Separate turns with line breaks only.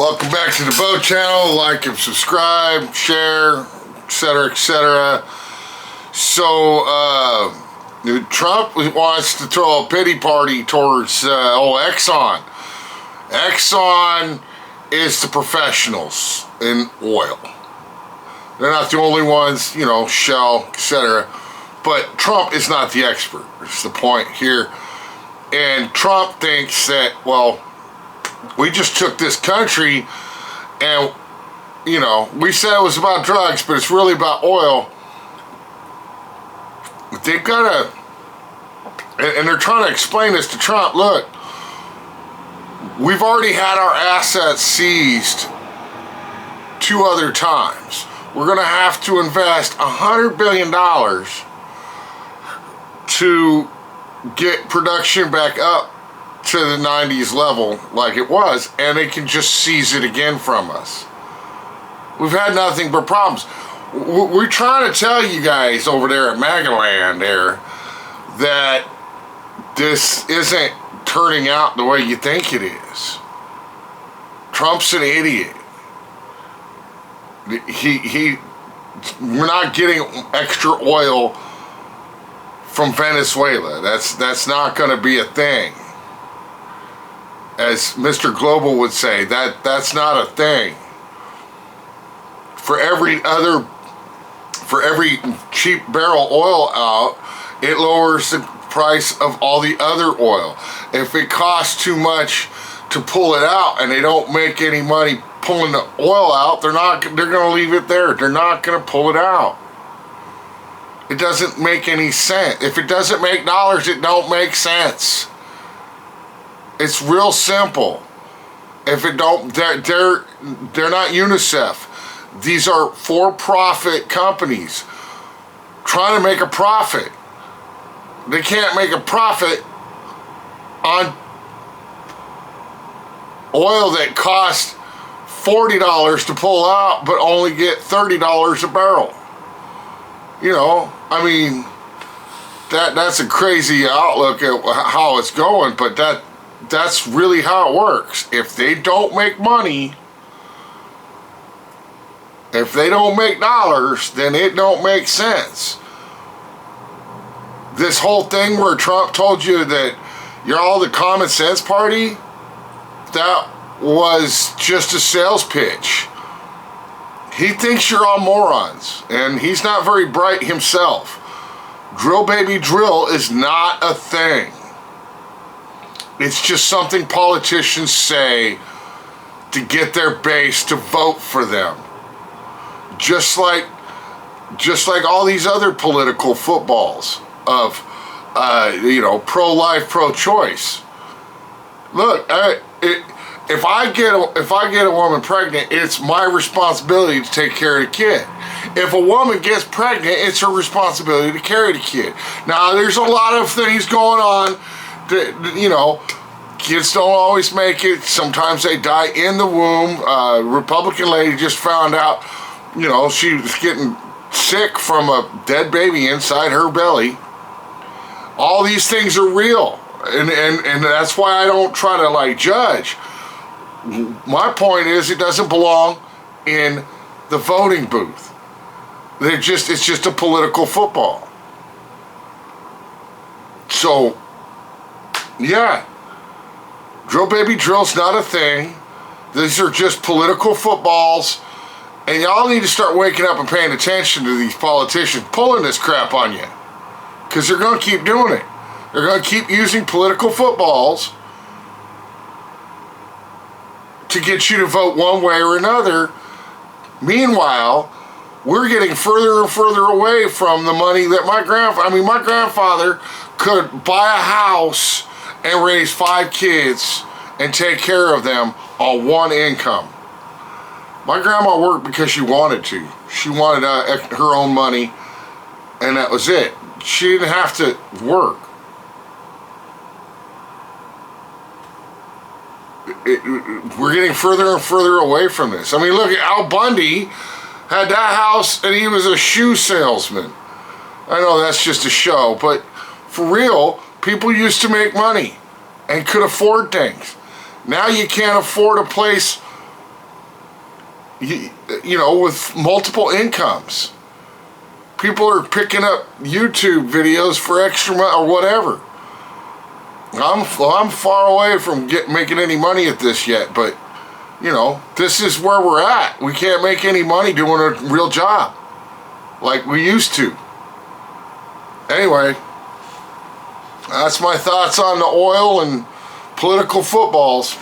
Welcome back to the Boat Channel. Like and subscribe, share, etc., etc. So, Trump wants to throw a pity party towards Exxon. Exxon is the professionals in oil. They're not the only ones, Shell, etc. But Trump is not the expert. That's the point here. And Trump thinks that, well, we just took this country and, we said it was about drugs, but it's really about oil. They've got to, and they're trying to explain this to Trump. Look, we've already had our assets seized 2 other times. We're going to have to invest $100 billion to get production back up to the 90s level like it was, and they can just seize it again from us. We've had nothing but problems. We're trying to tell you guys over there at Magaland there that this isn't turning out the way you think it is. Trump's an idiot. We're not getting extra oil from Venezuela. That's not going to be a thing. As Mr. Global would say, that's not a thing. For every cheap barrel oil out, it lowers the price of all the other oil. If it costs too much to pull it out and they don't make any money pulling the oil out, they're going to leave it there. They're not going to pull it out. It doesn't make any sense. If it doesn't make dollars, it don't make sense. It's real simple. If it don't, they're not UNICEF. These are for-profit companies trying to make a profit. They can't make a profit on oil that costs $40 to pull out, but only get $30 a barrel. That's a crazy outlook at how it's going, but that's really how it works. If they don't make money, if they don't make dollars, then it don't make sense. This whole thing where Trump told you that you're all the common sense party, that was just a sales pitch. He thinks you're all morons, and he's not very bright himself. Drill baby drill is not a thing. It's just something politicians say to get their base to vote for them. Just like all these other political footballs of, pro-life, pro-choice. Look, if I get a woman pregnant, it's my responsibility to take care of the kid. If a woman gets pregnant, it's her responsibility to carry the kid. Now, there's a lot of things going on that, kids don't always make it. Sometimes they die in the womb. Republican lady just found out, she was getting sick from a dead baby inside her belly. All these things are real. And that's why I don't try to judge. My point is, it doesn't belong in the voting booth. It's just a political football. So, yeah, drill baby drill's not a thing. These are just political footballs, and y'all need to start waking up and paying attention to these politicians pulling this crap on you, because they're going to keep doing it. They're going to keep using political footballs to get you to vote one way or another. Meanwhile, we're getting further and further away from the money that my grandfather could buy a house and raise 5 kids and take care of them on one income. My grandma worked because she wanted to. She wanted her own money, and that was it. She didn't have to work. We're getting further and further away from this. Look at Al Bundy. Had that house, and he was a shoe salesman. I know that's just a show, but for real, people used to make money and could afford things. Now you can't afford a place you know, with multiple incomes. People are picking up YouTube videos for extra money or whatever. I'm far away from making any money at this yet, but you know, this is where we're at. We can't make any money doing a real job like we used to. Anyway, that's my thoughts on the oil and political footballs.